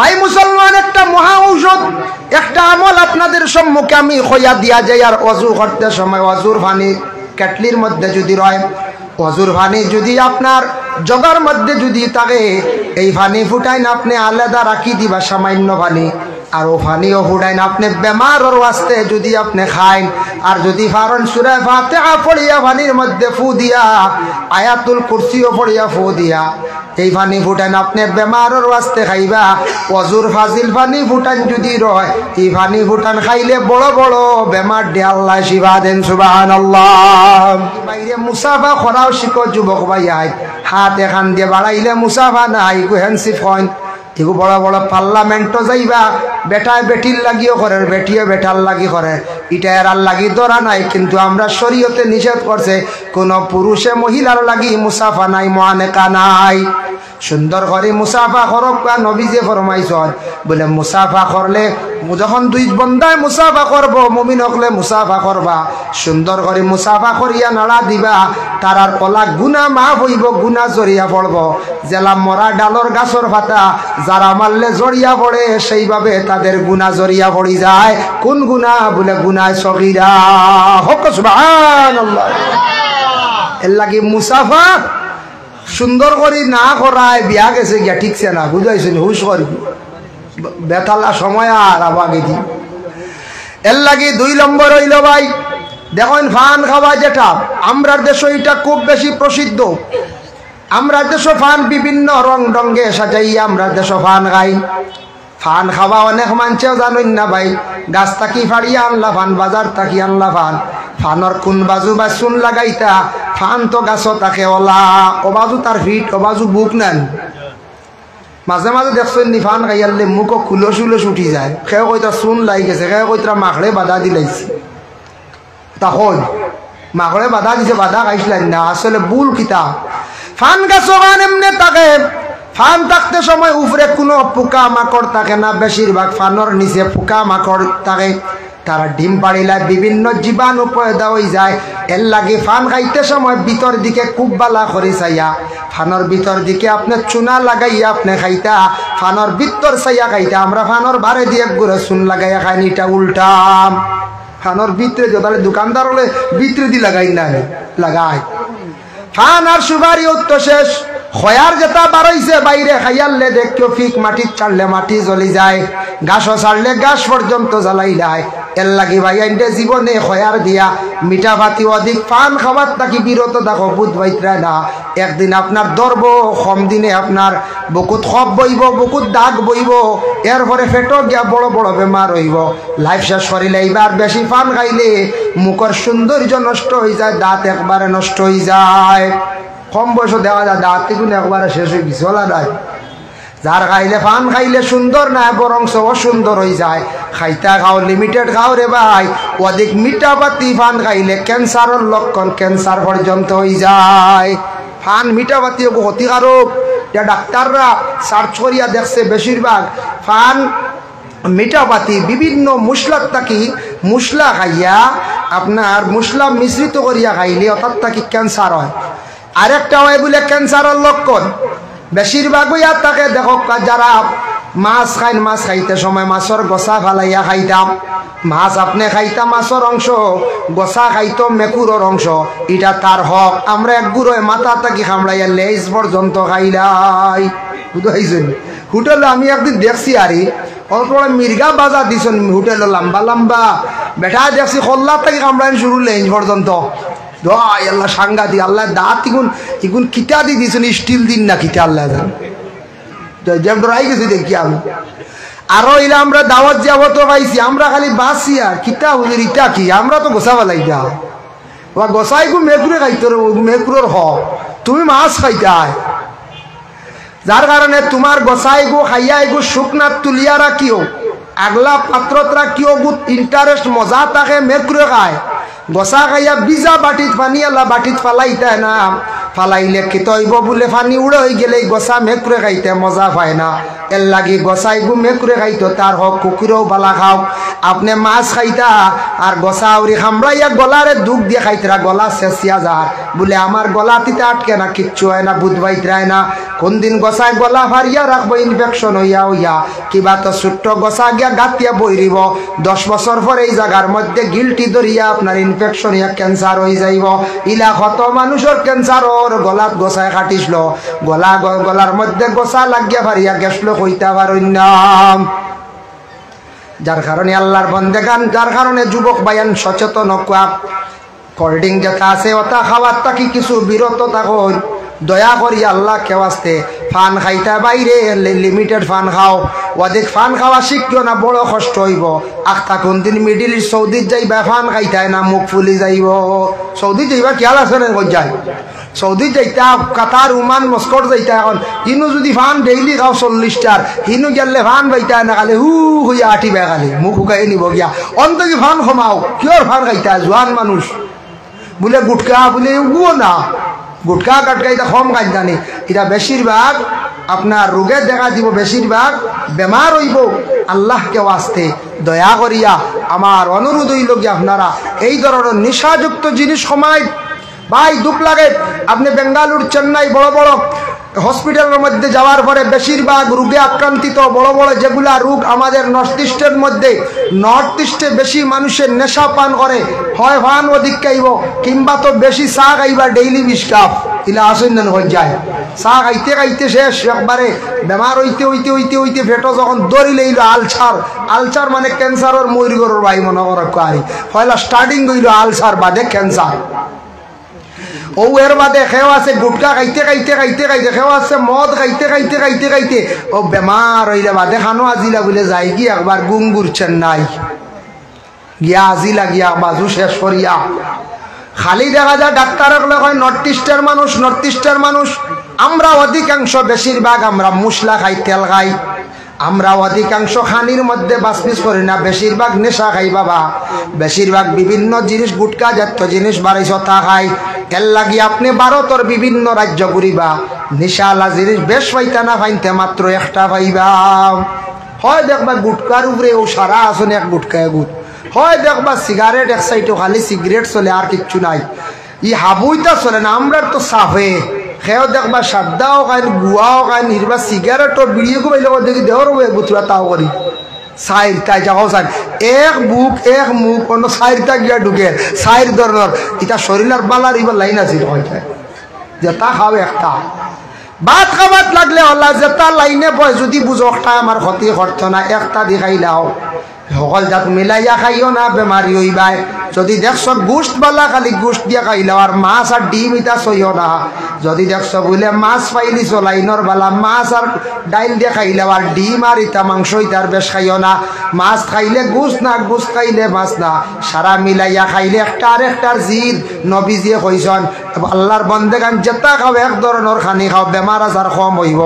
ভাই মুসলমান, একটা মহা ঔষধ, একটা আমল আপনাদের সম্মুখে আমি খইয়া দিয়া যাই। আর অজু করতে সময় অজুর পানি কেটলির মধ্যে যদি রয়, অজুর পানি যদি আপনার জগার মধ্যে যদি থাকে, এই পানি ফুটাইন আপনি আলাদা রাখি দিবা সামান্য পানি। আর ও পানিও ফুটাইন আপনি বেমারর ওয়াস্তে যদি আপনি খাইন। আর যদি ফারন সূরা ফাতিহা পড়িয়া পানির মধ্যে ফু দিয়া, আয়াতুল কুরসিও পড়িয়া ফু দিয়া এই পানি ফুটাইন আপনি বেমারর ওয়াস্তে খাইবা। অজুর ফাজিল পানি ফুটান যদি রয়, এই পানি ফুটান খাইলে বড় বড় বেমার দে আল্লাহ শিফা দেন। সুবহানাল্লাহ। বাইরে মুসাফা করাও শিখো যুবক ভাই, হাত এখান দিয়ে বাড়াইলে মুসাফা নাই, হ্যান্ডসিপ হয়। এগু বড় বড় পার্লামেন্টও যাইবা, বেটায় বেটির লাগিও করে, বেটিও বেটার লাগি করে, এটা এর লাগি ধরা নাই। কিন্তু আমরা শরীয়তে নিষেধ করছে, কোন পুরুষে মহিলার লাগি মুসাফা নাই, মুআনেকা নাই। সুন্দর করে মুসাফা করক, নবী যে ফরমাইছেন বলে মুসাফা করলে, যখন দুই বন্দায় মুসাফা করব, মুমিন হকলে মুসাফা করবা, সুন্দর করে মুসাফা করিয়া নাড়া দিবা, তারার কলা গুনাহ মাফ হইব, গুনাহ জড়িয়া পড়ব। জেলা মরা ডালর গাছর পাতা যারা মারলে জড়িয়া পড়ে, সেইভাবে তাদের গুনাহ জড়িয়া পড়ি যায়। কোন গুনাহ? বলে গুনাহ সগীরা। হক সুবহানাল্লাহ। এর লাগি মুসাফা সুন্দর করি না করায় বিয়া গেছে গিয়া ঠিকছে না, বুঝাইছেন? হুশ করি বেতালা সময় আর আবাগে দি। এর লাগি 2 নম্বর হইল ভাই, দেখুন ফান খাওয়া যেটা আমরা দেশে এটা খুব বেশি প্রসিদ্ধ। আমরা দেশ ফান বিভিন্ন রং ডঙ্গে সাজাইয়া আমরা দেশ ফান খাই। ফান খাওয়া অনেক মানুষেও জানেন না ভাই। গাছ থাকি ফাড়িয়া আনলা ফান, বাজার থাকি আনলা ফান। ফানর কোন বাজু বা চুন লাগাইতা, ফান তো গাছ তাকে ওলা, ও বাজু তার ফিট, ও বাজু বুক নেন। মাঝে মাঝে দেখছেন নি ফান খাইয়ালে মুখও খুলস উলস উঠি যায়। খেয়ে কইতা চুন লাই গেছে, খেয়ে কইতা মাখড়ে বাধা দিলাইছে। তখন মাখড়ে বাধা দিছে, বাধা খাইছিলেন না, আসলে বুল খিতা। ফান গাছ এমনি থাকে, ফান থাকতে সময় উপরে কোনো পোকা মাকড় থাকে না, বেশিরভাগ ফানর নিচে পোকা মাকড় থাকে। তারা ডিম পাড়িলে বিভিন্ন জীবাণু পয়দা হয়ে যায়। এর লাগে ফান খাইতে সময় ভিতর দিকে খুব বালা করে চাইয়া, ফানর ভিতর দিকে আপনি চুনা লাগাইয়া আপনি খাইতা, ফানর ভিতর চাইয়া খাইতা। আমরা ফানর বারে দিয়ে গুঁড়ো চুন লাগাইয়া খাইনি, এটা উল্টাম। ফানর ভিতরে যদি দোকানদার হলে ভিতরে দিয়ে লাগাই না, লাগাই। ফান আর সুপারি উত্তর শেষ, খয়ার যেটা বাড়াইছে বাইরে খাইয়ালে দেখো ফিক, মাটির ছাড়লে মাটি জ্বলি যায়, গাছও ছাড়লে গাছ পর্যন্ত জ্বালাই যায়। এর লাগি ভাই আইনটা জীবনে খয়ার দিয়া মিঠা ভাতি অধিক ফান খাবার তাকে বিরত দেখো, বুধ বাইতরা না। একদিন আপনার ধরব, কম দিনে আপনার বুকুত খপ বইব, বুকুত দাগ বইব, এরপরে ফেটো গিয়া বড় বড় বেমার হইব। লাইফ শেষ করিলে এইবার বেশি ফান খাইলে মুখের সৌন্দর্য নষ্ট হয়ে যায়, দাঁত একবারে নষ্ট হয়ে যায়। কম বয়স দেওয়া যায় দাঁত কিন্তু একবারে শেষ হয়ে গেছে, ওলা নাই। যার খাইলে ফান খাইলে সুন্দর না, বরং অসুন্দর হয়ে যায়। খাইতা খাও, লিমিটেড খাও রে ভাই। অধিক মিঠা পাতি ফান খাইলে ক্যান্সারের লক্ষণ, ক্যান্সার পর্যন্ত হয়ে যায়। ফান মিঠা পাতি ক্ষতিকারক, এটা ডাক্তাররা সার্চ করিয়া দেখছে। বেশিরভাগ ফান মিঠা পাতি বিভিন্ন মশলার থাকি মশলা খাইয়া, আপনার মশলা মিশ্রিত করিয়া খাইলে অর্থাৎ থাকি ক্যান্সার হয়। আরেকটা হয় বলে ক্যান্সারের লক্ষণ বেশিরভাগই আর তাকে দেখো, যারা মাছ খাইন, মাছ খাইতে সময় মাছের গোসা ফালাইয়া খাইতাম। মাছ আপনি খাইতাম মাছের অংশ, গোসা খাইতো মেকুরের অংশ, এটা তার হক। আমরা এক গুঁড়োয় মাথা থাকি খামড়াইয়া লেজ পর্যন্ত খাইলাই, বুঝাইছেন? হোটেলে আমি একদিন দেখছি আরে অল্প মির্গা বাজা দিছেন হোটেলে, লম্বা লম্বা বেটা দেখছি কল্লা থাকি কামড়াইন শুরু লেজ পর্যন্ত। আল্লাহ সাংঘাতি, আল্লাহ দাঁত ইগুন কিতা দি দিয়েছেন, স্টিল দিন না কিতা আল্লাহ ডরাই গেছি দেখি আমি। আরো এলে আমরা দাওয়াত যাবো তো পাইছি, আমরা খালি বাসি আর কিতা হুজুর ইটা কি, আমরা তো গোসা ফেলাই যা গোসাই গু মেকুরে খাইতে, মেকুরের হ তুমি মাছ খাইতে। যার কারণে তোমার গোসাই গু খাইয়া এগু শুকনাথ তুলিয়া রাখিও, আগলা পাত্রত রাখিও, গু ইন্টারেস্ট মজা থাকে। মেকুরে খায় গোসা খাইয়া বিজা বাটিত পানি আলা বাটিত ফালাইতে না, ফালাইলে কি তৈব বলে পানি উড়ে গেলে গোসা মেকুরে খাইতে মজা পায় না এর লাগি গোসাই গু মেকুরে খাইতো তার হক কুকুরেও বালা খাও আপনি মাছ খাইতা আর গোসা উড়ি খামড়াইয়া গলারে দুঃখ দিয়ে খাইতরা গলা শেষিয়া যার বলে আমার গলা তিতে আটকে না কিচ্ছু হয় না বুধ বাইতরায় না কোন দিন গোসাই গলা ফারিয়া রাখবো ইনফেকশন হইয়া হইয়া কিবা তো ছোট্ট গোসা গিয়া গাতিয়া বইরিব 10 বছর পরে এই জায়গার মধ্যে গিলটি ধরিয়া আপনার ইনফেকশন হইয়া ক্যান্সার হয়ে যাইব ইলা কত মানুষের ক্যান্সার ওর গলাত গোসায় কাটিছিল গলার মধ্যে গোসা লাগিয়া ফারিয়া গেছিল কইতা পারেন না যার কারণে আল্লাহর বন্দেগান যার কারণে যুবক বায়ান সচেতন হওয়া কোল্ড ড্রিঙ্ক যেটা আছে ওটা খাওয়ার তাকি কিছু বিরত থাকুন দয়া করি আল্লাহ কেওয়াস্তে ফান খাইতা বাইরে লিমিটেড ফান খাও অধিক ফান খাওয়া শিখিও না বড় কষ্ট হইব আখতা কোন দিন মিডিল ইস্ট সৌদিত যাইবা ফান খাইতাই না মুখ ফুলি যাইব সৌদি যাইবা খেয়াল আছে না যায় সৌদি যাইতা কাতার উমান মস্কট যাইতা এখন হিনু যদি ফান ডেইলি খাও 40টার হিনু গেলে ফান বাইতা না খালি হু হইয়া আটিবা খালি মুখ শুকাই নিব গিয়া অন্তকি ফান কমাও কিয়র ফান খাইতা জোয়ান মানুষ বলে গুটকা বলে উগুও না গুটকা কাটকা এটা কম কাজ জানি এটা বেশিরভাগ আপনার রোগে দেখা দিব বেশিরভাগ বেমার হইব আল্লাহকে ওয়াস্তে দয়া করিয়া আমার অনুরোধ হইল কি আপনারা এই ধরনের নেশাযুক্ত জিনিস সময় ভাই দুঃখ লাগে আপনি বেঙ্গালুরু চেন্নাই বড় বড় হসপিটালের মধ্যে যাওয়ার পরে বেশিরভাগ রোগে আক্রান্তিত বড় বড় যেগুলা রোগ আমাদের নর্থ ইস্টের মধ্যে নর্থ ইস্টে বেশি মানুষের নেশা পান করে হয় ফান অধিক খাইব কিংবা তো বেশি চা খাইবা ডেইলি 20 কাপ ইলা আসেন হয়ে যায় চা খাইতে খাইতে শেষ একবারে বেমার হইতে হইতে হইতে হইতে ফেটো যখন দৌড়ি লইল আলসার মানে ক্যান্সারের মরি গরুর ভাই মনে করা কারি পয়লা স্টার্টিং হইল আলসার বাদে ক্যান্সার ও এর বাদে খেও আছে গুটকা খাইতে খাইতে খাইতে খাইতে খেও আছে মদ খাইতে খাইতে খাইতে খাইতে ও বেমার হইলে বাদে খানো আজিলা বলে যাই কি একবার গুঙ্গুর চেন্নাই গিয়া আজিলা গিয়া বাজু শেষ করিয়া খালি দেখা যায় ডাক্তার কয় নর্থ ইস্টের মানুষ আমরা অধিকাংশ বেশিরভাগ আমরা মশলা খাই তেল খাই আমরা অধিকাংশ খানির মধ্যে বাসপিস করি না বেশিরভাগ নেশা খাই বাবা বেশিরভাগ বিভিন্ন জিনিস গুটকা জাতীয় জিনিস বাড়াইছ তা খাই এর লাগি আপনি ভারতের বিভিন্ন রাজ্য ঘুরিবা নেশালা জিনিস বেশ পাইতা না পাইতে মাত্র একটা পাইবা হয় দেখবা গুটকার উপরে ও সারা আসনে এক গুটকা গুট হয় দেখবা সিগারেট এক সাইডে খালি সিগারেট চলে আর কিচ্ছু নাই ই হাবুইটা চলে না আমরা তো সাফে খেয়েও দেখবা সাদ্দাও খাইন গুয়াও খাইন হিরবা সিগারেটও বিড়িয়ে গুবাইলে দেখি দেওয়ার বুতুরা তাও করি সাইর তাই যাও সাইর এক মুখ অন্য সাইরটা গিয়া ঢুকে সাইর ধরনের এটা শরীরের বালার এবার লাইন আছে যেটা খাও একটা ভাত খাবার লাগলে হল্লা যেটা লাইনে বয় যদি বুঝো একটা আমার ক্ষতি করতো না একটা দি খাইলাও সকল জাত মিলাইয়া খাইও না বেমারি হইবাই যদি দেখছ গোস্ত বালা খালি গোস্ত দিয়া খাইলাও আর মাছ আর ডিম ইটা চইও না যদি দেখছ বলে মাছ পাইলিছ লাইনর বালা মাছ আর ডাইল দিয়ে খাইলাও আর ডিম আর ইটা মাংস ইটার বেশ খাইও না মাছ খাইলে গোস্ত না গোস্ত খাইলে মাছ না সারা মিলাইয়া খাইলে একটা আর একটার জিদ নবীজিয়ে কইছন আল্লাহর বন্দেগান যেটা খাও এক ধরনের খানি খাও বেমার আজার কম হইব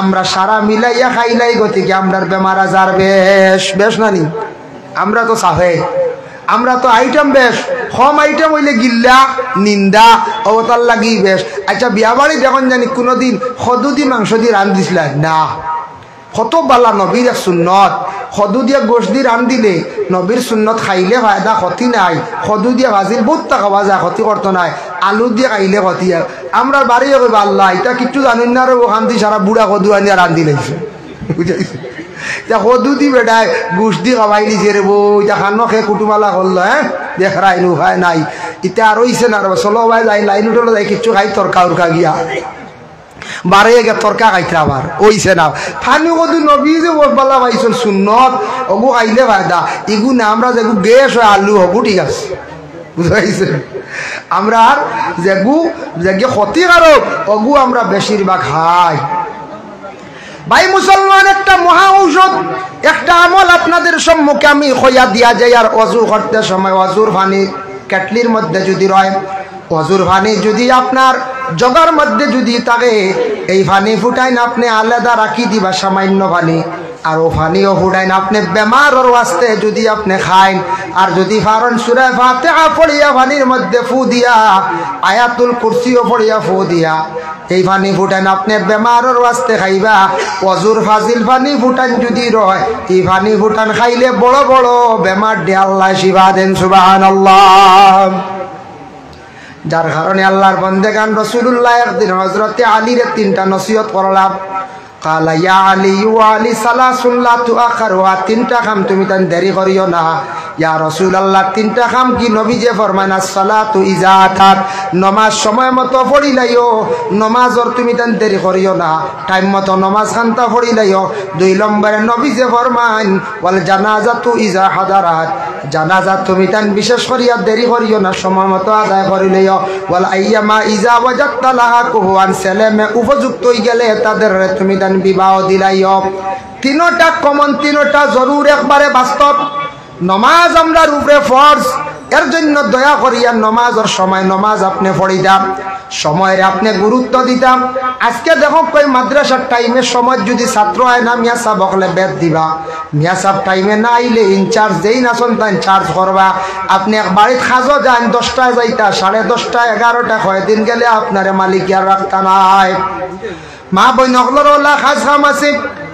আমরা সারা মিলাইয়া খাইলাই গতিকে আমরার বেমার আজার বেশ নানি আমরা তো সাফে আমরা তো আইটেম বেশ কম আইটেম হইলে গিল্লা নিন্দা অবতার লাগি বেশ আচ্ছা বিয়া বাড়ি যখন জানি কোনোদিন সদু দি মাংস দিয়ে রান দিছিল না কত বালা নবীর এক সুন্নত সদু দিয়ে গোশ দি রান দিলে নবীর সুন্নত খাইলে ফায়দা ক্ষতি নাই সদু দিয়ে ভাজিল বহুত টাকা বাজা ক্ষতি করতো নাই আলু দিয়ে খাইলে ক্ষতি আমরা বাড়ি কইবা আল্লাহ এটা কিচ্ছু জানেন না রে ওখান দিয়ে সারা বুড়া সদু আনিয়া রান দিলাইছে বুঝাইছে সদু দি বেটায় গোশ দি খাবাই নিছে রে বউ এটা খানো খে কুটুমালা করলো হ্যাঁ দেখ রাইনু ভাই নাই এটা আর হইছে না চলো ভাই যাই লাইন উঠলো যাই কিচ্ছু খাই তরকা উরকা গিয়া বারে গে তরকা খাইতে আবার ওইছে না ফানি কদু নবী যে বলা পাইছেন সুন্নত ওগু খাইলে ফায়দা ইগু না আমরা যেগু গ্যাস হয় আলু হবু ঠিক আছে বুঝাইছে আমরা আর যেগু যেগে ক্ষতিকারক ওগু আমরা বেশিরভাগ খাই ভাই মুসলমান একটা মহা ঔষধ একটা আমল আপনাদের সম্মুখে আমি খোয়া দিয়া যাই আর অজু করতে সময় অজুর পানি কেটলির মধ্যে যদি রয় অজুর পানি যদি আপনার জগার মধ্যে যদি থাকে এই পানি ফুটাই না আপনি আলাদা রাখি দিবা সামান্য পানি আর ও পানিও ফুটাইন আপনি বেমারের ওয়াস্তে যদি আপনি খাইন আর যদি ফারন সূরা ফাতিহা পড়িয়া পানির মধ্যে ফু দিয়া আয়াতুল কুরসিও পড়িয়া ফু দিয়া এই পানি ফুটাইন আপনি বেমারের ওয়াস্তে খাইবা ওযুর ফাজিল পানি ফুটান যদি রয় এই পানি ফুটান খাইলে বড় বড় বেমার দিয়ে আল্লাহ শিফা দেন সুবহানাল্লাহ। যার কারণে আল্লাহর বন্দেগান রাসূলুল্লাহ একদিন হযরতে আলীর তিনটা নসিহত করলাম। কালা ইয়া আলী ওয়া আলী সালাসুল লা তুআখারু, তিনটা কাম তুমি তান দেরি করিও না। ইয়া রাসূলুল্লাহ তিনটা কাম কি? নবী যে ফরমান as-সালাতু ইযা আতাত, নামাজ সময় মতো পড়িলাইও, নামাজর তুমি তান দেরি করিও না, টাইম মতো নামাজ খানতা পড়িলাইও। দুই নম্বরে নবী যে ফরমান ওয়াল জানাজাতু ইযা হাদারাত, জানাজা তুমি তান বিশেষ করিয়া দেরি করিও না, সময় মতো আদায় করিলাইও। ওয়াল আইয়ামা ইযা ওয়াজাদতা লাহা কুহুয়ান, ছেলে উপযুক্ত হয়ে গেলে তাদের তুমি তান বিবাহ দিলাইও। তিনটা কমন, তিনটা জরুর, একবারে বাস্তব। নমাজ আমরার উপরে ফরজ, এর জন্য দয়া করিয়া নমাজের সময় নমাজ আপনি পড়িতাম, সময়ের আপনি গুরুত্ব দিতাম। আজকে দেখো কই মাদ্রাসার টাইমে সময় যদি ছাত্র হয় না মিয়া সাহেব হলে বেদ দিবা, মিয়া সাহেব টাইমে না আইলে ইনচার্জ যেই নাচন তাই চার্জ করবা। আপনি এক বাড়িতে খাজো যান 10টায় যাইতা, 10:30 11টা কয়দিন গেলে আপনারে মালিক আর রাখতা নাই। মা বই নকলর ওলা খাস খাম আছে,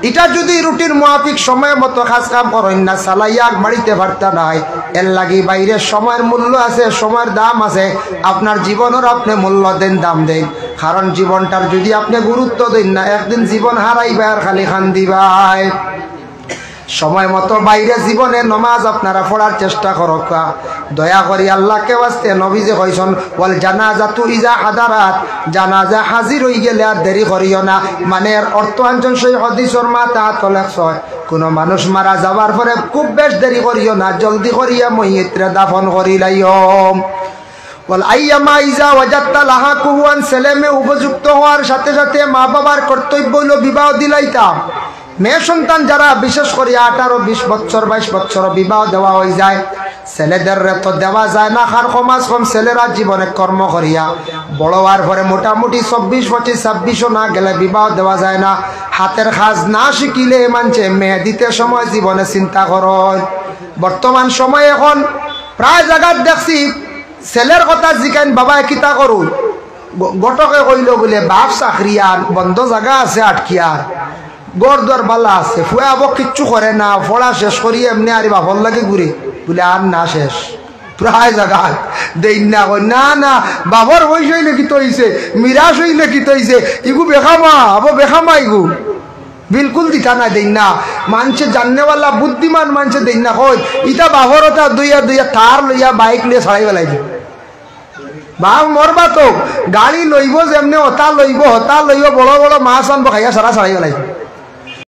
এটা যদি রুটির মুআফিক সময় মতো খাস কাম করেন না চালাইয়া বাড়িতে পারতা নাই। এর লাগি বাইরে সময়ের মূল্য আছে, সময়ের দাম আছে। আপনার জীবনের আপনি মূল্য দেন, দাম দেন, কারণ জীবনটার যদি আপনি গুরুত্ব দেন না একদিন জীবন হারাইবা আর খালি খান দিবাই। সময় মতো বাইরে জীবনে নমাজ আপনারা পড়ার চেষ্টা করক। দয়া করি আল্লাহকে ওয়াস্তে নবী যে কইছেন ওয়াল জানাজাতু ইযা হাদারাত, জানাজা হাজির হই গেলে আর দেরি করিও না। মানে অর্থ আনজন সেই হাদিসের মাথা তলেছ, কোন মানুষ মারা যাবার পরে খুব বেশ দেরি করিও না, জলদি করিয়া মইয়িতরে দাফন করিলাইও। ওয়াল আইয়ামা ইযা ওয়াজাদতা লাহা কুহুয়ান, ছেলে মেয়ে উপযুক্ত হওয়ার সাথে সাথে মা বাবার কর্তব্য হলো বিবাহ দিলাইতাম। মেয়ে সন্তান যারা বিশেষ করে 18, 20 বছর 22 বছর বিবাহ দেওয়া হয়ে যায়, ছেলেদের তো দেওয়া যায় না। কার সমাজ কম ছেলেরা জীবনে কর্ম করিয়া বড় হওয়ার পরে মোটামুটি 24, 25, 26ও না গেলে বিবাহ দেওয়া যায় না। হাতের কাজ না শিখিলে মানছে মেয়ে দিতে সময় জীবনে চিন্তা করেন। বর্তমান সময়ে এখন প্রায় জায়গায় দেখছি ছেলের কথা জিজ্ঞান বাবায় কিতা করুন, গটকে কইল বলে বাপ চাকরিয়ান, বন্ধ জায়গা আছে আটকিয়ার, গড়দর বালা আছে, ফুয়া আবো কিচ্ছু করে না, পড়া শেষ করি এমনি আর বাপর লাগে ঘুরে বলে আর না শেষ। প্রায় জায়গায় দেই না, কই না না বাবর বয়স হইলে কি তৈছে, মিরাজ হইলে কি তৈছে, ইগু বেখামা আবো বেখামা ইগু বিলকুল দিতা না, দেই না। মানুষে জাননেওয়ালা বুদ্ধিমান মানুষে দেই না, কই ইটা বাবর ওটা দুইয়া দুইয়া তার লইয়া বাইক লিয়ে ছাড়াই বেলাই দিব। বাপ মরবা তো গাড়ি লইব যেমনি হতা লইব, হতা লইব বড় বড় মাছ আনবো খাইয়া সারা ছাড়াই বেলাই দিব।